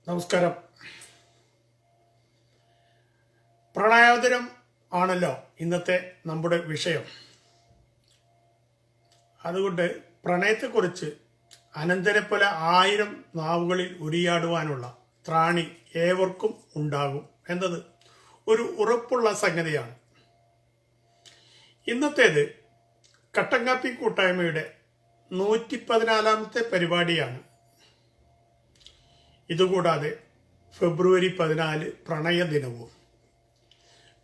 നമസ്കാരം. പ്രണയാതുരം ആണല്ലോ ഇന്നത്തെ നമ്മുടെ വിഷയം. അതുകൊണ്ട് പ്രണയത്തെക്കുറിച്ച് അനന്തനെ പോലെ 1000 നാവുകളിൽ ഉരിയാടുവാനുള്ള ത്രാണി ഏവർക്കും ഉണ്ടാകും എന്നത് ഒരു ഉറപ്പുള്ള സംഗതിയാണ്. ഇന്നത്തേത് കട്ടൻകാപ്പി കൂട്ടായ്മയുടെ 114ാമത്തെ പരിപാടിയാണ്. ഇതുകൂടാതെ ഫെബ്രുവരി 14 പ്രണയ ദിനവും.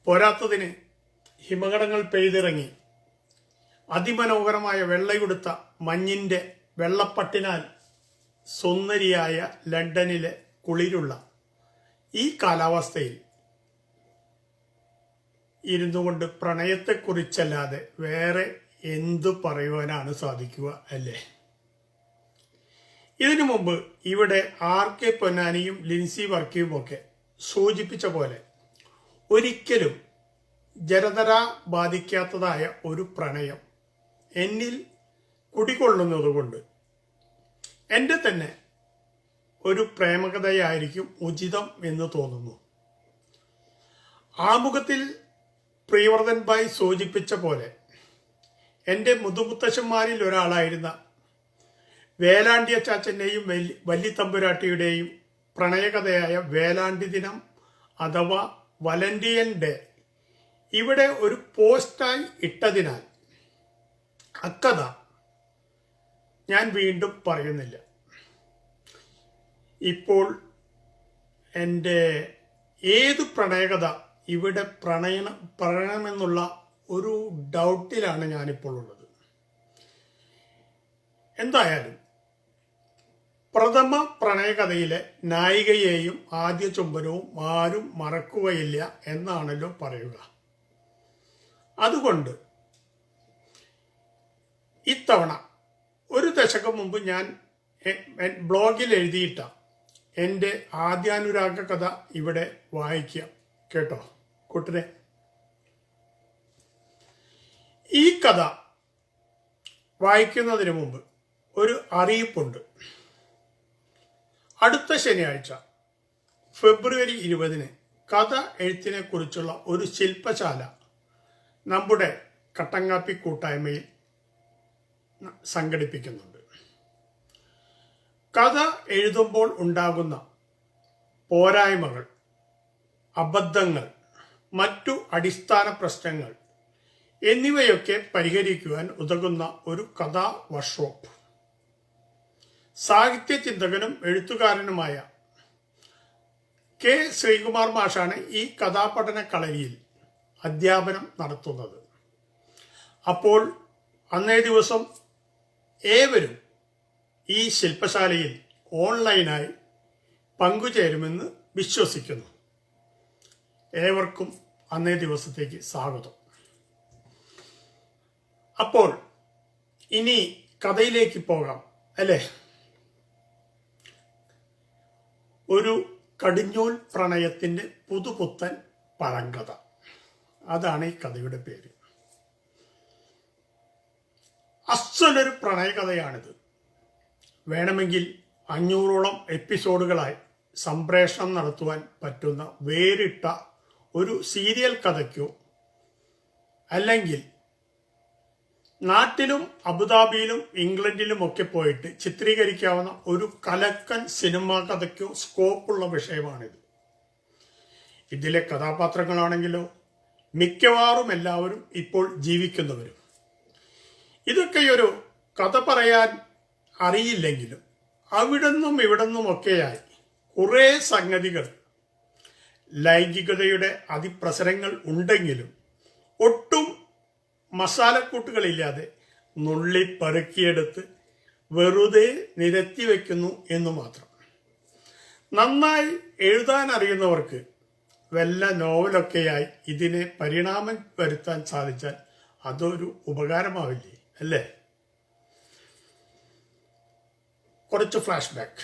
പോരാത്തതിന് ഹിമകടങ്ങൾ പെയ്തിറങ്ങി അതിമനോഹരമായ വെള്ളയുടുത്ത മഞ്ഞിൻ്റെ വെള്ളപ്പട്ടിനാൽ സുന്ദരിയായ ലണ്ടനിലെ കുളിരുള്ള ഈ കാലാവസ്ഥയിൽ ഇരുന്നു കൊണ്ട് പ്രണയത്തെക്കുറിച്ചല്ലാതെ വേറെ എന്തു പറയുവാനാണ് സാധിക്കുക, അല്ലേ? ഇതിനു മുമ്പ് ഇവിടെ RK പൊന്നാനിയും ലിൻസി വർക്കിയുമൊക്കെ സൂചിപ്പിച്ച പോലെ ഒരിക്കലും ജലധര ബാധിക്കാത്തതായ ഒരു പ്രണയം എന്നിൽ കുടികൊള്ളുന്നതുകൊണ്ട് എൻ്റെ തന്നെ ഒരു പ്രേമകഥയായിരിക്കും ഉചിതം എന്ന് തോന്നുന്നു. ആമുഖത്തിൽ പ്രിയവർദ്ധൻ ഭായ് സൂചിപ്പിച്ച പോലെ എൻ്റെ മുതുമുത്തശ്ശന്മാരിൽ ഒരാളായിരുന്ന വേലാണ്ടി അച്ചാച്ചൻ്റെയും വല്ലിത്തമ്പുരാട്ടിയുടെയും പ്രണയകഥയായ വേലാണ്ടി ദിനം അഥവാ വലന്റിയൻ ഡേ ഇവിടെ ഒരു പോസ്റ്റായി ഇട്ടതിനാൽ അക്കഥ ഞാൻ വീണ്ടും പറയുന്നില്ല. ഇപ്പോൾ എൻ്റെ ഏത് പ്രണയകഥ ഇവിടെ പറയണമെന്നുള്ള ഒരു ഡൗട്ടിലാണ് ഞാനിപ്പോൾ ഉള്ളത്. എന്തായാലും പ്രഥമ പ്രണയകഥയിലെ നായികയെയും ആദ്യ ചുംബനവും ആരും മറക്കുകയില്ല എന്നാണല്ലോ പറയുക. അതുകൊണ്ട് ഇത്തവണ ഒരു ദശകം മുമ്പ് ഞാൻ ബ്ലോഗിൽ എഴുതിയിട്ട എൻ്റെ ആദ്യാനുരാഗ കഥ ഇവിടെ വായിക്കാം. കേട്ടോ കൂട്ടരെ. ഈ കഥ വായിക്കുന്നതിന് മുമ്പ് ഒരു അറിയിപ്പുണ്ട്. അടുത്ത ശനിയാഴ്ച ഫെബ്രുവരി 20 കഥ എഴുത്തിനെ കുറിച്ചുള്ള ഒരു ശില്പശാല നമ്മുടെ കട്ടൻകാപ്പി കൂട്ടായ്മയിൽ സംഘടിപ്പിക്കുന്നുണ്ട്. കഥ എഴുതുമ്പോൾ ഉണ്ടാകുന്ന പോരായ്മകൾ, അബദ്ധങ്ങൾ, മറ്റു അടിസ്ഥാന പ്രശ്നങ്ങൾ എന്നിവയൊക്കെ പരിഹരിക്കുവാൻ ഉതകുന്ന ഒരു കഥാ വർക്ക്ഷോപ്പ് സാഹിത്യ ചിന്തകനും എഴുത്തുകാരനുമായ K. ശ്രീകുമാർ മാഷാണ് ഈ കഥാപഠന കളരിയിൽ അധ്യാപനം നടത്തുന്നത്. അപ്പോൾ അന്നേ ദിവസം ഏവരും ഈ ശില്പശാലയിൽ ഓൺലൈനായി പങ്കുചേരുമെന്ന് വിശ്വസിക്കുന്നു. ഏവർക്കും അന്നേ ദിവസത്തേക്ക് സ്വാഗതം. അപ്പോൾ ഇനി കഥയിലേക്ക് പോകാം, അല്ലേ? ഒരു കടിഞ്ഞൂൽ പ്രണയത്തിൻ്റെ പുതുപുത്തൻ പഴങ്കഥ, അതാണ് ഈ കഥയുടെ പേര്. അസ്സലൊരു പ്രണയകഥയാണിത്. വേണമെങ്കിൽ 500ഓളം എപ്പിസോഡുകളായി സംപ്രേഷണം നടത്തുവാൻ പറ്റുന്ന വേറിട്ട ഒരു സീരിയൽ കഥയ്ക്കോ അല്ലെങ്കിൽ നാട്ടിലും അബുദാബിയിലും ഇംഗ്ലണ്ടിലും ഒക്കെ പോയിട്ട് ചിത്രീകരിക്കാവുന്ന ഒരു കലക്കൻ സിനിമാ കഥയ്ക്കോ സ്കോപ്പുള്ള വിഷയമാണിത്. ഇതിലെ കഥാപാത്രങ്ങളാണെങ്കിലോ മിക്കവാറും എല്ലാവരും ഇപ്പോൾ ജീവിക്കുന്നവരും. ഇതൊക്കെയൊരു കഥ പറയാൻ അറിയില്ലെങ്കിലും അവിടുന്നും ഇവിടുന്നുമൊക്കെയായി കുറേ സംഗതികൾ, ലൈംഗികതയുടെ അതിപ്രസരങ്ങൾ ഉണ്ടെങ്കിലും ഒട്ടും മസാലക്കൂട്ടുകളില്ലാതെ നുള്ളി പെറുക്കിയെടുത്ത് വെറുതെ നിരത്തി വയ്ക്കുന്നു എന്നു മാത്രം. നന്നായി എഴുതാൻ അറിയുന്നവർക്ക് വല്ല നോവലൊക്കെയായി ഇതിനെ പരിണാമം വരുത്താൻ സാധിച്ചാൽ അതൊരു ഉപകാരമാവില്ലേ, അല്ലേ? കുറച്ച് ഫ്ലാഷ് ബാക്ക്.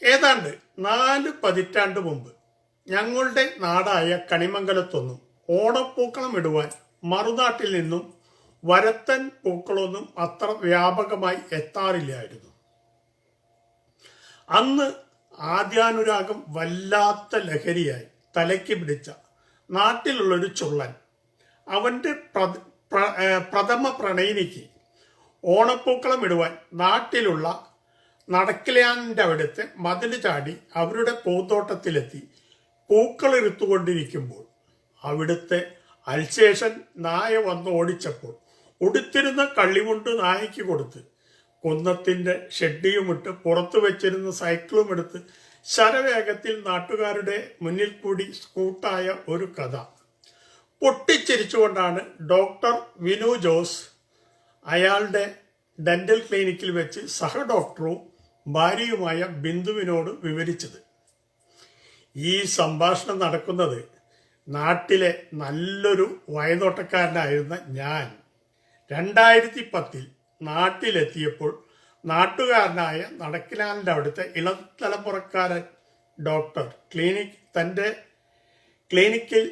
ഏതാണ്ട് 4 പതിറ്റാണ്ട് മുമ്പ് ഞങ്ങളുടെ നാടായ കണിമംഗലത്തൊന്നും ഓണപ്പൂക്കളം ഇടുവാൻ മറുനാട്ടിൽ നിന്നും വരത്തൻ പൂക്കളൊന്നും അത്ര വ്യാപകമായി എത്താറില്ലായിരുന്നു. അന്ന് ആദ്യാനുരാഗം വല്ലാത്ത ലഹരിയായി തലയ്ക്ക് പിടിച്ച നാട്ടിലുള്ളൊരു ചുള്ളൻ അവൻ്റെ പ്രഥമ പ്രണയിനിക്ക് ഓണപ്പൂക്കളം ഇടുവാൻ നാട്ടിലുള്ള നടക്കിലാൻ്റെ അവിടുത്തെ മതിൽ ചാടി അവരുടെ പൂന്തോട്ടത്തിലെത്തി പൂക്കളിരുത്തുകൊണ്ടിരിക്കുമ്പോൾ അവിടുത്തെ അൽശേഷൻ നായ വന്ന് ഓടിച്ചപ്പോൾ ഉടുത്തിരുന്ന കള്ളിമുണ്ട് നായയ്ക്ക് കൊടുത്ത് കുന്നത്തിൻ്റെ ഷെഡിയുമിട്ട് പുറത്തു വെച്ചിരുന്ന സൈക്കിളും എടുത്ത് ശരവേഗത്തിൽ നാട്ടുകാരുടെ മുന്നിൽ കൂടി സ്കൂട്ടായ ഒരു കഥ. പൊട്ടിച്ചിരിച്ചുകൊണ്ടാണ് ഡോക്ടർ വിനു ജോസ് അയാളുടെ ഡെന്റൽ ക്ലിനിക്കിൽ വെച്ച് സഹഡോക്ടറും ഭാര്യയുമായ ബിന്ദുവിനോട് വിവരിച്ചത്. ഈ സംഭാഷണം നടക്കുന്നത് നാട്ടിലെ നല്ലൊരു വയനോട്ടക്കാരനായിരുന്ന ഞാൻ 2010 നാട്ടിലെത്തിയപ്പോൾ നാട്ടുകാരനായ നടക്കിലാലിൻ്റെ അവിടുത്തെ ഇളത്തലമുറക്കാരൻ ഡോക്ടർ തൻ്റെ ക്ലിനിക്കിൽ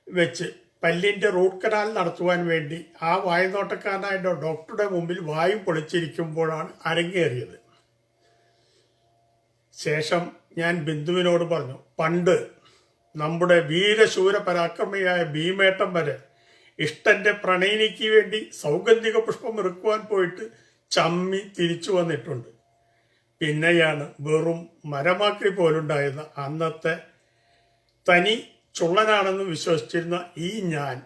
വെച്ച് പല്ലിൻ്റെ റൂട്ട് കനാൽ നടത്തുവാൻ വേണ്ടി ആ വായുനോട്ടക്കാരനായ ഡോക്ടറുടെ മുമ്പിൽ വായു പൊളിച്ചിരിക്കുമ്പോഴാണ് അരങ്ങേറിയത്. ശേഷം ഞാൻ ബിന്ദുവിനോട് പറഞ്ഞു, പണ്ട് നമ്മുടെ വീരശൂര പരാക്രമിയായ ഭീമേട്ടൻ വരെ ഇഷ്ടന്റെ പ്രണയിനിക്ക് വേണ്ടി സൗഗന്ധിക പുഷ്പം ഇറുക്കുവാൻ പോയിട്ട് ചമ്മി തിരിച്ചു വന്നിട്ടുണ്ട്. പിന്നെയാണ് വെറും മരമാക്രി പോലുണ്ടായിരുന്ന അന്നത്തെ തനി ചുള്ളനാണെന്ന് വിശ്വസിച്ചിരുന്ന ഈ ഞാൻ.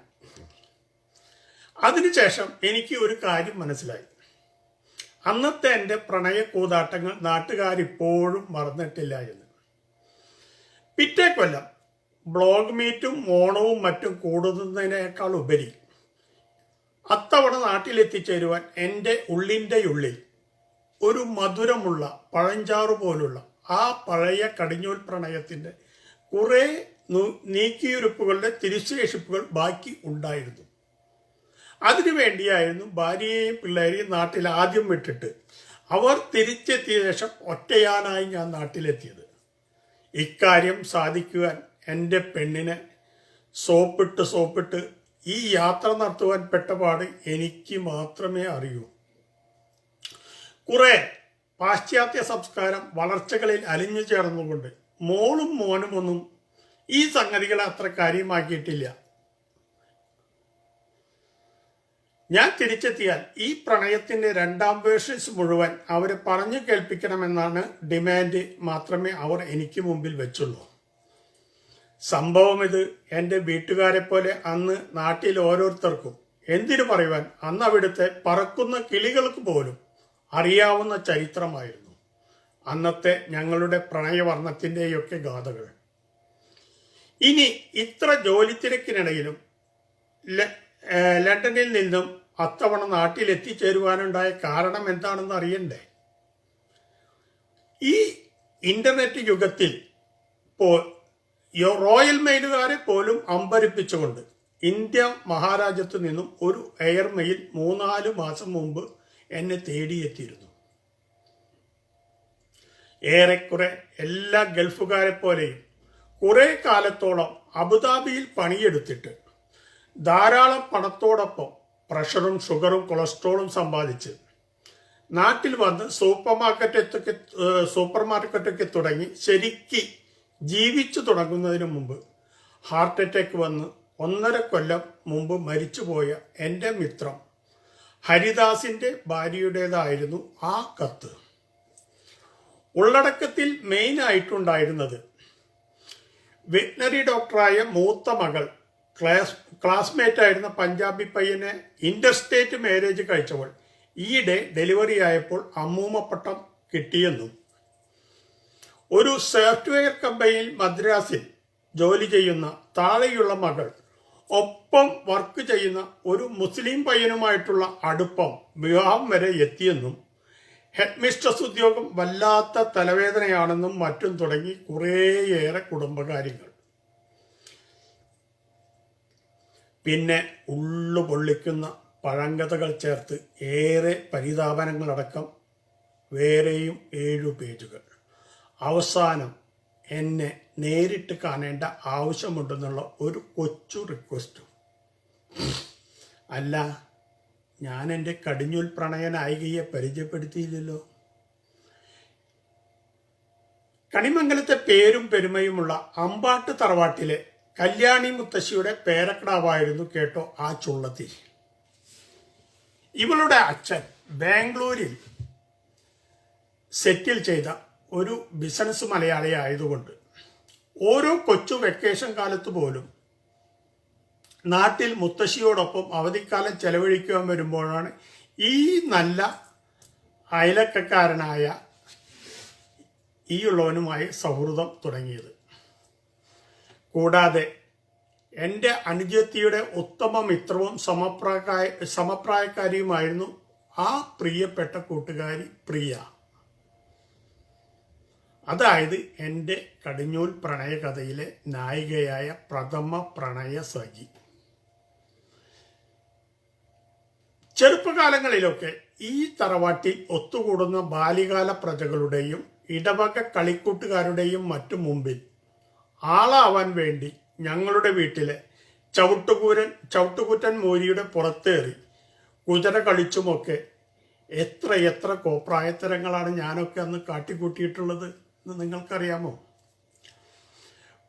അതിനുശേഷം എനിക്ക് ഒരു കാര്യം മനസ്സിലായി. അന്നത്തെ എൻ്റെ പ്രണയ കൂതാട്ടങ്ങൾ നാട്ടുകാരിപ്പോഴും മറന്നിട്ടില്ല എന്ന്. പിറ്റേ കൊല്ലം ബ്ലോഗ് മീറ്റും ഓണവും മറ്റും കൂടുന്നതിനേക്കാൾ ഉപരി അത്തവണ നാട്ടിലെത്തിച്ചേരുവാൻ എൻ്റെ ഉള്ളിൻ്റെ ഉള്ളിൽ ഒരു മധുരമുള്ള പഴഞ്ചാറു പോലുള്ള ആ പഴയ കടിഞ്ഞൂൽ പ്രണയത്തിൻ്റെ കുറേ നീക്കിയിരുപ്പുകളുടെ തിരിശേഷിപ്പുകൾ ബാക്കി ഉണ്ടായിരുന്നു. അതിനു വേണ്ടിയായിരുന്നു ഭാര്യയെയും പിള്ളേരെയും നാട്ടിൽ ആദ്യം വിട്ടിട്ട് അവർ തിരിച്ചെത്തിയ ശേഷം ഒറ്റയാനായി ഞാൻ നാട്ടിലെത്തിയത്. ഇക്കാര്യം സാധിക്കുവാൻ എൻ്റെ പെണ്ണിനെ സോപ്പിട്ട് ഈ യാത്ര നടത്തുവാൻ പെട്ടപാട് എനിക്ക് മാത്രമേ അറിയൂ. കുറെ പാശ്ചാത്യ സംസ്കാരം വളർച്ചകളിൽ അലിഞ്ഞു ചേർന്നുകൊണ്ട് മോളും മോനും ഒന്നും ഈ സംഗതികളെ അത്ര കാര്യമാക്കിയിട്ടില്ല. ഞാൻ തിരിച്ചെത്തിയാൽ ഈ പ്രണയത്തിന്റെ 2ാം വേർഷൻസ് മുഴുവൻ അവരെ പറഞ്ഞു കേൾപ്പിക്കണമെന്നാണ് ഡിമാൻഡ്. മാത്രമേ അവർ എനിക്ക് മുമ്പിൽ വെച്ചുള്ളൂ. സംഭവം ഇത് എൻ്റെ വീട്ടുകാരെ പോലെ അന്ന് നാട്ടിൽ ഓരോരുത്തർക്കും, എന്തിനു പറയുവാൻ അന്ന് അവിടുത്തെ പറക്കുന്ന കിളികൾക്ക് പോലും അറിയാവുന്ന ചരിത്രമായിരുന്നു അന്നത്തെ ഞങ്ങളുടെ പ്രണയവർണ്ണത്തിൻ്റെയൊക്കെ ഗാഥകൾ. ഇനി ഇത്ര ജോലി തിരക്കിനിടയിലും ലണ്ടനിൽ നിന്നും അത്തവണ നാട്ടിലെത്തിച്ചേരുവാനുണ്ടായ കാരണം എന്താണെന്ന് അറിയണ്ടേ? ഈ ഇന്റർനെറ്റ് യുഗത്തിൽ റോയൽ മെയിലുകാരെ പോലും അമ്പരിപ്പിച്ചുകൊണ്ട് ഇന്ത്യ മഹാരാജ്യത്തു നിന്നും ഒരു എയർ മെയിൽ 3-4 മാസം മുമ്പ് എന്നെ തേടിയെത്തിയിരുന്നു. ഏറെക്കുറെ എല്ലാ ഗൾഫുകാരെ പോലെയും കുറെ കാലത്തോളം അബുദാബിയിൽ പണിയെടുത്തിട്ട് ധാരാളം പണത്തോടൊപ്പം പ്രഷറും ഷുഗറും കൊളസ്ട്രോളും സമ്പാദിച്ച് നാട്ടിൽ വന്ന് സൂപ്പർ മാർക്കറ്റൊക്കെ തുടങ്ങി ശരിക്ക് ജീവിച്ചു തുടങ്ങുന്നതിന് മുമ്പ് ഹാർട്ട് അറ്റാക്ക് വന്ന് 1.5 കൊല്ലം മുമ്പ് മരിച്ചുപോയ എൻ്റെ മിത്രം ഹരിദാസിൻ്റെ ഭാര്യയുടേതായിരുന്നു ആ കത്ത്. ഉള്ളടക്കത്തിൽ മെയിനായിട്ടുണ്ടായിരുന്നത് വെറ്റിനറി ഡോക്ടറായ മൂത്ത മകൾ ക്ലാസ്മേറ്റ് ആയിരുന്ന പഞ്ചാബി പയ്യനെ ഇന്റർസ്റ്റേറ്റ് മാരേജ് കഴിച്ചവൾ ഈയിടെ ഡെലിവറി ആയപ്പോൾ അമ്മൂമ്മപ്പട്ടം കിട്ടിയെന്നും ഒരു സോഫ്റ്റ്വെയർ കമ്പനിയിൽ മദ്രാസിൽ ജോലി ചെയ്യുന്ന താഴെയുള്ള മകൾ ഒപ്പം വർക്ക് ചെയ്യുന്ന ഒരു മുസ്ലിം പയ്യനുമായിട്ടുള്ള അടുപ്പം വിവാഹം വരെ എത്തിയെന്നും ഹെഡ് മിസ്ട്രസ് ഉദ്യോഗം വല്ലാത്ത തലവേദനയാണെന്നും മറ്റും തുടങ്ങി കുറേയേറെ കുടുംബകാര്യങ്ങൾ. പിന്നെ ഉള്ളു പൊള്ളിക്കുന്ന പഴങ്കഥകൾ ചേർത്ത് ഏറെ പരിതാപനങ്ങളടക്കം വേറെയും 7 പേജുകൾ. അവസാനം എന്നെ നേരിട്ട് കാണേണ്ട ആവശ്യമുണ്ടെന്നുള്ള ഒരു കൊച്ചു റിക്വസ്റ്റും. അല്ല, ഞാൻ എൻ്റെ കടിഞ്ഞൂൽ പ്രണയ നായികയെ പരിചയപ്പെടുത്തിയില്ലല്ലോ. കണിമംഗലത്തെ പേരും പെരുമയുമുള്ള അമ്പാട്ട് തറവാട്ടിലെ കല്യാണി മുത്തശ്ശിയുടെ പേരക്കിടാവായിരുന്നു കേട്ടോ ആ ചുള്ളത്തി. ഇവളുടെ അച്ഛൻ ബാംഗ്ലൂരിൽ സെറ്റിൽ ചെയ്ത ഒരു ബിസിനസ് മലയാളി ആയതുകൊണ്ട് ഓരോ കൊച്ചു വെക്കേഷൻ കാലത്ത് പോലും നാട്ടിൽ മുത്തശ്ശിയോടൊപ്പം അവധിക്കാലം ചെലവഴിക്കുവാൻ വരുമ്പോഴാണ് ഈ നല്ല അയലക്കാരനായ ഈ ഉള്ളവനുമായി സൗഹൃദം തുടങ്ങിയത്. കൂടാതെ എൻ്റെ അനുജത്തിയുടെ ഉത്തമ മിത്രവും സമപ്രായക്കാരിയുമായിരുന്നു ആ പ്രിയപ്പെട്ട കൂട്ടുകാരി പ്രിയ. അതായത് എൻ്റെ കടിഞ്ഞൂൽ പ്രണയകഥയിലെ നായികയായ പ്രഥമ പ്രണയ സഖി. ചെറുപ്പകാലങ്ങളിലൊക്കെ ഈ തറവാട്ടിൽ ഒത്തുകൂടുന്ന ബാല്യകാല പ്രജകളുടെയും ഇടവക കളിക്കൂട്ടുകാരുടെയും മറ്റു മുമ്പിൽ ആളാവാൻ വേണ്ടി ഞങ്ങളുടെ വീട്ടിലെ ചവിട്ടുകൂറ്റൻ മൂരിയുടെ പുറത്തേറി കുതിര കളിച്ചുമൊക്കെ എത്ര കോപ്രായത്തരങ്ങളാണ് ഞാനൊക്കെ അന്ന് കാട്ടിക്കൂട്ടിയിട്ടുള്ളത് എന്ന് നിങ്ങൾക്കറിയാമോ?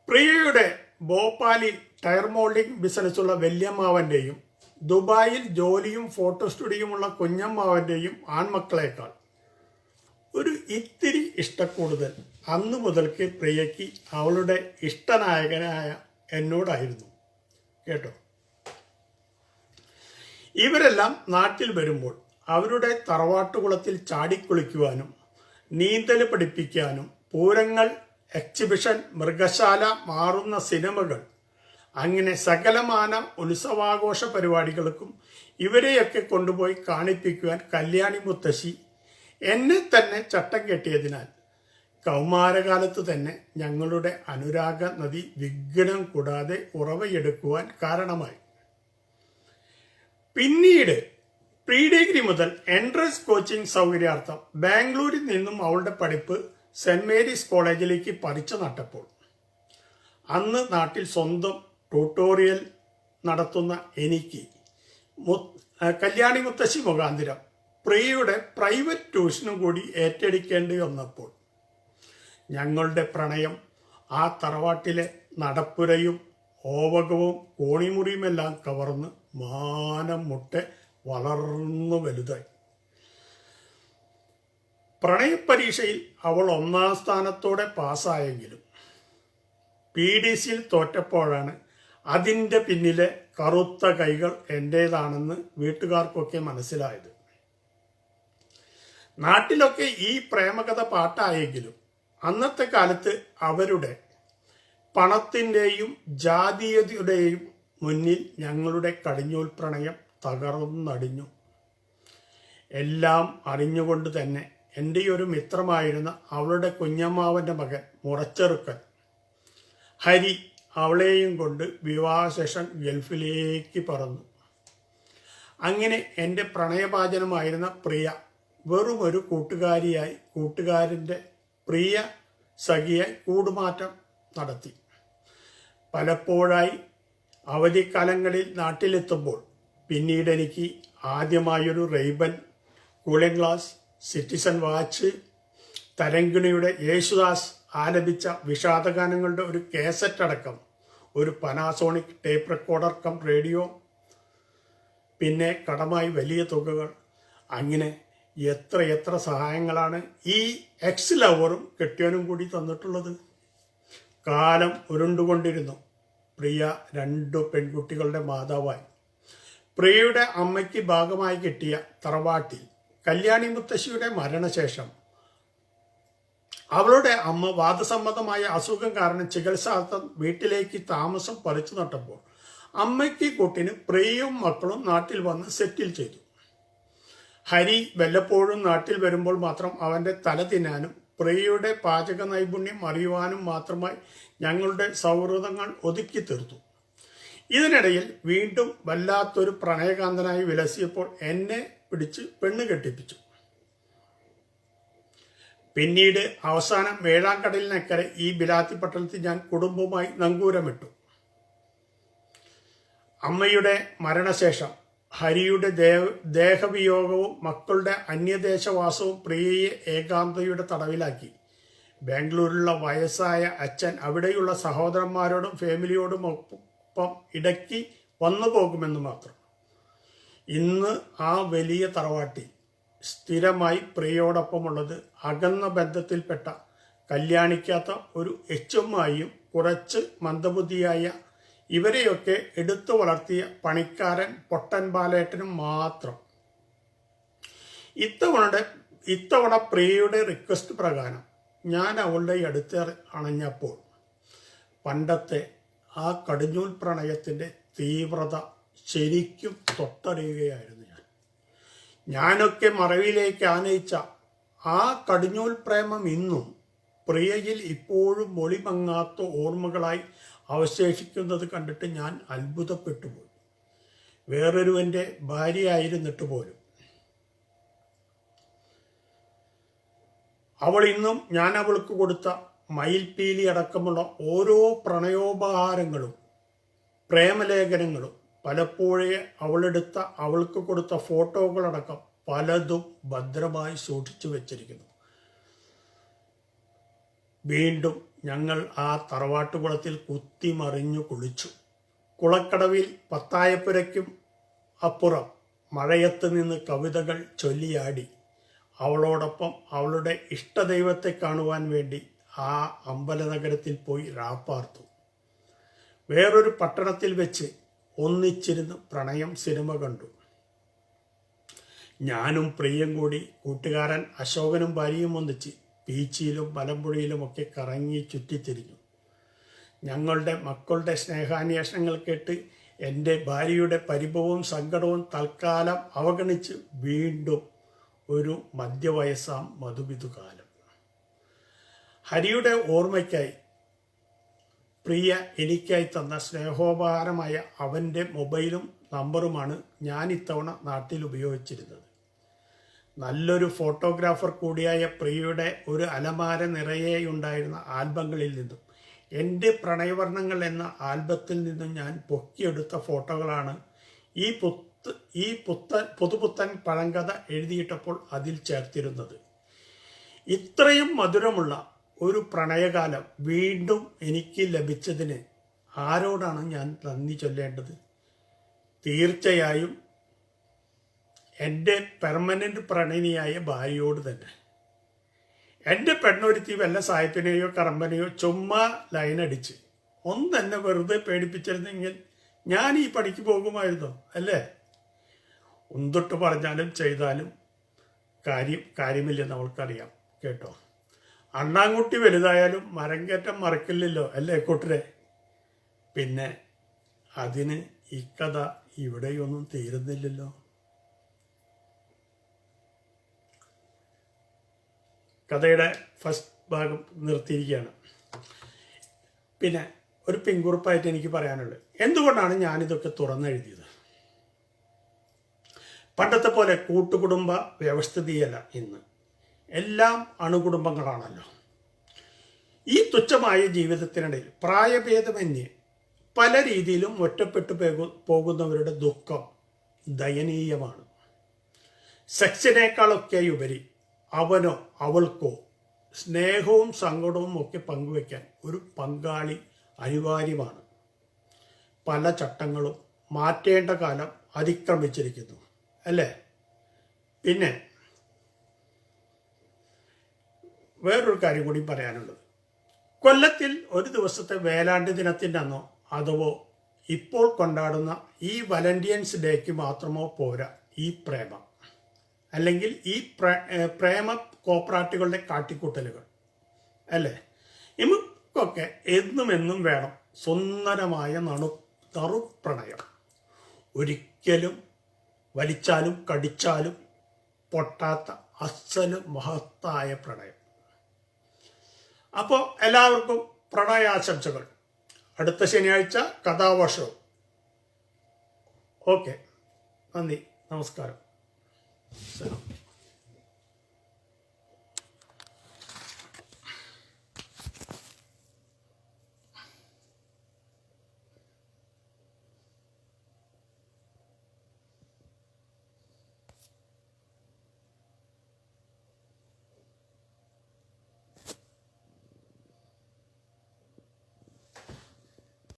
പ്രിയയുടെ ഭോപ്പാലിൽ ടയർ മോൾഡിംഗ് ബിസിനസ്സുള്ള വല്യമ്മാവൻ്റെയും ദുബായിൽ ജോലിയും ഫോട്ടോ സ്റ്റുഡിയോയുമുള്ള കുഞ്ഞമ്മാവൻ്റെയും ആൺമക്കളേക്കാൾ ഒരു ഇത്തിരി ഇഷ്ടക്കൂടുതൽ അന്ന് മുതൽക്ക് പ്രിയയ്ക്ക് അവളുടെ ഇഷ്ടനായകനായ എന്നോടായിരുന്നു കേട്ടോ. ഇവരെല്ലാം നാട്ടിൽ വരുമ്പോൾ അവരുടെ തറവാട്ടുകുളത്തിൽ ചാടിക്കുളിക്കുവാനും നീന്തൽ പഠിപ്പിക്കാനും പൂരങ്ങൾ, എക്സിബിഷൻ, മൃഗശാല, മാറുന്ന സിനിമകൾ, അങ്ങനെ സകലമാന ഉത്സവാഘോഷ പരിപാടികൾക്കും ഇവരെയൊക്കെ കൊണ്ടുപോയി കാണിപ്പിക്കുവാൻ കല്യാണി മുത്തശ്ശി എന്നെ തന്നെ ചട്ടം കെട്ടിയതിനാൽ കൗമാരകാലത്ത് തന്നെ ഞങ്ങളുടെ അനുരാഗ നദി വിഘ്നം കൂടാതെ ഉറവയെടുക്കുവാൻ കാരണമായി. പിന്നീട് പ്രീ ഡിഗ്രി മുതൽ എൻട്രൻസ് കോച്ചിങ് സൗകര്യാർത്ഥം ബാംഗ്ലൂരിൽ നിന്നും അവളുടെ പഠിപ്പ് സെന്റ് മേരീസ് കോളേജിലേക്ക് പറിച്ചു നട്ടപ്പോൾ അന്ന് നാട്ടിൽ സ്വന്തം ട്യൂട്ടോറിയൽ നടത്തുന്ന എനിക്ക് കല്യാണി മുത്തശ്ശി മുഖാന്തിരം പ്രിയയുടെ പ്രൈവറ്റ് ട്യൂഷനും കൂടി ഏറ്റെടുക്കേണ്ടി വന്നപ്പോൾ ഞങ്ങളുടെ പ്രണയം ആ തറവാട്ടിലെ നടപ്പുരയും ഓവകവും കോണിമുറിയുമെല്ലാം കവർന്ന് മാനം മുട്ടെ വളർന്നു വലുതായി. പ്രണയപരീക്ഷയിൽ അവൾ 1ാം സ്ഥാനത്തോടെ പാസ്സായെങ്കിലും PDCയിൽ തോറ്റപ്പോഴാണ് അതിൻ്റെ പിന്നിലെ കറുത്ത കൈകൾ എൻ്റേതാണെന്ന് വീട്ടുകാർക്കൊക്കെ മനസ്സിലായത്. നാട്ടിലൊക്കെ ഈ പ്രേമകഥ പാട്ടായെങ്കിലും അന്നത്തെ കാലത്ത് അവരുടെ പണത്തിൻ്റെയും ജാതീയതയുടെയും മുന്നിൽ ഞങ്ങളുടെ കടിഞ്ഞൂൽ പ്രണയം തകർന്നടിഞ്ഞു. എല്ലാം അറിഞ്ഞുകൊണ്ട് തന്നെ എൻ്റെ ഒരു മിത്രമായിരുന്ന അവളുടെ കുഞ്ഞമ്മാവൻ്റെ മകൻ മുറച്ചെറുക്കൻ ഹരി അവളെയും കൊണ്ട് വിവാഹശേഷം ഗൾഫിലേക്ക് പറന്നു. അങ്ങനെ എൻ്റെ പ്രണയപാചനമായിരുന്ന പ്രിയ വെറും ഒരു കൂട്ടുകാരിയായി കൂട്ടുകാരൻ്റെ പ്രിയ സഖിയായി കൂടുമാറ്റം നടത്തി. പലപ്പോഴായി അവധിക്കാലങ്ങളിൽ നാട്ടിലെത്തുമ്പോൾ പിന്നീട് എനിക്ക് ആദ്യമായൊരു Ray Ban cooling glass, Citizen watch, തരങ്കിണിയുടെ യേശുദാസ് ആലപിച്ച വിഷാദഗാനങ്ങളുടെ ഒരു കേസറ്റ് അടക്കം ഒരു Panasonic tape recorder cum radio, പിന്നെ കടമായി വലിയ തുകകൾ, അങ്ങനെ എത്ര സഹായങ്ങളാണ് ഈ എക്സ് ലവറും കെട്ടിയവനും കൂടി തന്നിട്ടുള്ളത്. കാലം ഉരുണ്ടുകൊണ്ടിരുന്നു. പ്രിയ 2 പെൺകുട്ടികളുടെ മാതാവായി. പ്രിയയുടെ അമ്മയ്ക്ക് ഭാഗമായി കിട്ടിയ തറവാട്ടിൽ കല്യാണി മുത്തശ്ശിയുടെ മരണശേഷം അവളുടെ അമ്മ വാദസമ്മതമായ അസുഖം കാരണം ചികിത്സാർത്ഥം വീട്ടിലേക്ക് താമസം പറിച്ചു നട്ടപ്പോൾ അമ്മയ്ക്ക് കൂട്ടിന് പ്രിയയും മക്കളും നാട്ടിൽ വന്ന് സെറ്റിൽ ചെയ്തു. ഹരി വല്ലപ്പോഴും നാട്ടിൽ വരുമ്പോൾ മാത്രം അവൻ്റെ തല തിന്നാനും പ്രിയയുടെ പാചക നൈപുണ്യം അറിയുവാനും മാത്രമായി ഞങ്ങളുടെ സൗഹൃദങ്ങൾ ഒതുക്കി തീർത്തു. ഇതിനിടയിൽ വീണ്ടും വല്ലാത്തൊരു പ്രണയകാന്തനായി വിലസിയപ്പോൾ എന്നെ പിടിച്ച് പെണ്ണ് കെട്ടിപ്പിച്ചു. പിന്നീട് അവസാനം വേഴാങ്കടലിനക്കരെ ഈ ബിലാത്തി പട്ടണത്തിൽ ഞാൻ കുടുംബവുമായി നങ്കൂരമിട്ടു. അമ്മയുടെ മരണശേഷം ഹരിയുടെ ദേഹവിയോഗവും മക്കളുടെ അന്യദേശവാസവും പ്രിയയെ ഏകാന്തയുടെ തടവിലാക്കി. ബാംഗ്ലൂരിലുള്ള വയസ്സായ അച്ഛൻ അവിടെയുള്ള സഹോദരന്മാരോടും ഫാമിലിയോടും ഒപ്പം ഇടയ്ക്ക് വന്നു പോകുമെന്ന് മാത്രം. ഇന്ന് ആ വലിയ തറവാട്ടിൽ സ്ഥിരമായി പ്രിയയോടൊപ്പമുള്ളത് അകന്ന ബന്ധത്തിൽപ്പെട്ട കല്യാണിക്കാത്ത ഒരു എച്ചുമ്മായും കുറച്ച് മന്ദബുദ്ധിയായ ഇവരെയൊക്കെ എടുത്തു വളർത്തിയ പണിക്കാരൻ പൊട്ടൻ ബാലേട്ടനും മാത്രം. ഇത്തവണ പ്രിയയുടെ റിക്വസ്റ്റ് പ്രകാരം ഞാൻ അവളുടെ അടുത്ത് അണഞ്ഞപ്പോൾ പണ്ടത്തെ ആ കടിഞ്ഞൂൽ പ്രണയത്തിൻ്റെ തീവ്രത ശരിക്കും തൊട്ടറിയുകയായിരുന്നു. ഞാനൊക്കെ മറവിലേക്ക് ആനയിച്ച ആ കടിഞ്ഞൂൽ പ്രേമം ഇന്നും പ്രിയയിൽ ഇപ്പോഴും മൊളിമങ്ങാത്ത ഓർമ്മകളായി അവശേഷിക്കുന്നത് കണ്ടിട്ട് ഞാൻ അത്ഭുതപ്പെട്ടുപോയി. വേറൊരുവൻ്റെ ഭാര്യയായിരുന്നിട്ട് പോലും അവൾ ഇന്നും ഞാൻ അവൾക്ക് കൊടുത്ത മയിൽപീലി അടക്കമുള്ള ഓരോ പ്രണയോപഹാരങ്ങളും പ്രേമലേഖനങ്ങളും പലപ്പോഴേ അവളെടുത്ത അവൾക്ക് കൊടുത്ത ഫോട്ടോകളടക്കം പലതും ഭദ്രമായി സൂക്ഷിച്ചു വെച്ചിരിക്കുന്നു. വീണ്ടും ഞങ്ങൾ ആ തറവാട്ടുകുളത്തിൽ കുത്തിമറിഞ്ഞു കുളിച്ചു. കുളക്കടവിൽ പത്തായപ്പുരയ്ക്കും അപ്പുറം മഴയത്ത് നിന്ന് കവിതകൾ ചൊല്ലിയാടി അവളോടൊപ്പം അവളുടെ ഇഷ്ടദൈവത്തെ കാണുവാൻ വേണ്ടി ആ അമ്പലനഗരത്തിൽ പോയി രാപ്പാർത്തു. വേറൊരു പട്ടണത്തിൽ വെച്ച് ഒന്നിച്ചിരുന്ന് പ്രണയം സിനിമ കണ്ടു. ഞാനും പ്രിയം കൂടി കൂട്ടുകാരൻ അശോകനും ഭാര്യയും ഒന്നിച്ച് ബീച്ചിലും മലമ്പുഴയിലുമൊക്കെ കറങ്ങി ചുറ്റിത്തിരിഞ്ഞു. ഞങ്ങളുടെ മക്കളുടെ സ്നേഹാന്വേഷണങ്ങൾ കേട്ട് എൻ്റെ ഭാര്യയുടെ പരിഭവവും സങ്കടവും തൽക്കാലം അവഗണിച്ച് വീണ്ടും ഒരു മധ്യവയസ്സാം മധുവിധുകാലം. ഹരിയുടെ ഓർമ്മയ്ക്കായി പ്രിയ എനിക്കായി തന്ന സ്നേഹോപഹാരമായ അവൻ്റെ മൊബൈലും നമ്പറുമാണ് ഞാൻ ഇത്തവണ നാട്ടിൽ ഉപയോഗിച്ചിരുന്നത്. നല്ലൊരു ഫോട്ടോഗ്രാഫർ കൂടിയായ പ്രിയയുടെ ഒരു അലമാര നിറയെയുണ്ടായിരുന്ന ആൽബങ്ങളിൽ നിന്നും എൻ്റെ പ്രണയവർണ്ണങ്ങൾ എന്ന ആൽബത്തിൽ നിന്നും ഞാൻ പൊക്കിയെടുത്ത ഫോട്ടോകളാണ് ഈ പുതുപുത്തൻ പഴങ്കഥ എഴുതിയിട്ടപ്പോൾ അതിൽ ചേർത്തിരുന്നത്. ഇത്രയും മധുരമുള്ള ഒരു പ്രണയകാലം വീണ്ടും എനിക്ക് ലഭിച്ചതിന് ആരോടാണ് ഞാൻ നന്ദി ചൊല്ലേണ്ടത്? തീർച്ചയായും എൻ്റെ പെർമനൻ്റ് പ്രണയിനിയായ ഭാര്യയോട് തന്നെ. എൻ്റെ പെണ്ണൊരുത്തി വല്ല സായിപ്പിനെയോ കറമ്പനെയോ ചുമ്മാ ലൈനടിച്ച് ഒന്നെന്നെ വെറുതെ പേടിപ്പിച്ചിരുന്നെങ്കിൽ ഞാൻ ഈ പണിക്ക് പോകുമായിരുന്നോ? അല്ലേ? ഉന്തൊട്ട് പറഞ്ഞാലും ചെയ്താലും കാര്യമില്ലെന്ന് അവൾക്കറിയാം കേട്ടോ. അണ്ണാൻകുട്ടി വലുതായാലും മരംകയറ്റം മറക്കില്ലല്ലോ, അല്ലേ കൂട്ടരെ? പിന്നെ അതിന് ഈ കഥ ഇവിടെയൊന്നും തീരുന്നില്ലല്ലോ. കഥയുടെ ഫസ്റ്റ് ഭാഗം നിർത്തിയിരിക്കുകയാണ്. പിന്നെ ഒരു പിൻകുറിപ്പായിട്ട് എനിക്ക് പറയാനുള്ളത്, എന്തുകൊണ്ടാണ് ഞാനിതൊക്കെ തുറന്നെഴുതിയത്? പണ്ടത്തെ പോലെ കൂട്ടുകുടുംബ വ്യവസ്ഥിതിയല്ല ഇന്ന്. എല്ലാം അണുകുടുംബങ്ങളാണല്ലോ. ഈ തുച്ഛമായ ജീവിതത്തിനിടയിൽ പ്രായഭേദമന്യേ പല രീതിയിലും ഒറ്റപ്പെട്ടു പോകുന്നവരുടെ ദുഃഖം ദയനീയമാണ്. സെക്സിനേക്കാളൊക്കെ ഉപരി അവനോ അവൾക്കോ സ്നേഹവും സങ്കടവും ഒക്കെ പങ്കുവയ്ക്കാൻ ഒരു പങ്കാളി അനിവാര്യമാണ്. പല ചട്ടങ്ങളും മാറ്റേണ്ട കാലം അതിക്രമിച്ചിരിക്കുന്നു, അല്ലേ? പിന്നെ വേറൊരു കാര്യം കൂടി പറയാനുള്ളത്, കൊല്ലത്തിൽ ഒരു ദിവസത്തെ വേലാണ്ട് ദിനത്തിൻ്റെ അന്നോ അഥവാ ഇപ്പോൾ കൊണ്ടാടുന്ന ഈ വാലന്റൈൻസ് ഡേക്ക് മാത്രമോ പോരാ ഈ പ്രേമം, അല്ലെങ്കിൽ ഈ പ്രേമ കോപ്രാട്ടുകളുടെ കാട്ടിക്കൂട്ടലുകൾ, അല്ലേ? നമുക്കൊക്കെ എന്നും വേണം സുന്ദരമായ നറുപ്രണയം. ഒരിക്കലും വലിച്ചാലും കടിച്ചാലും പൊട്ടാത്ത അസല് മഹത്തായ പ്രണയം. അപ്പോൾ എല്ലാവർക്കും പ്രണയാശംസകൾ. അടുത്ത ശനിയാഴ്ച കഥാവർഷവും. ഓക്കെ, നന്ദി, നമസ്കാരം.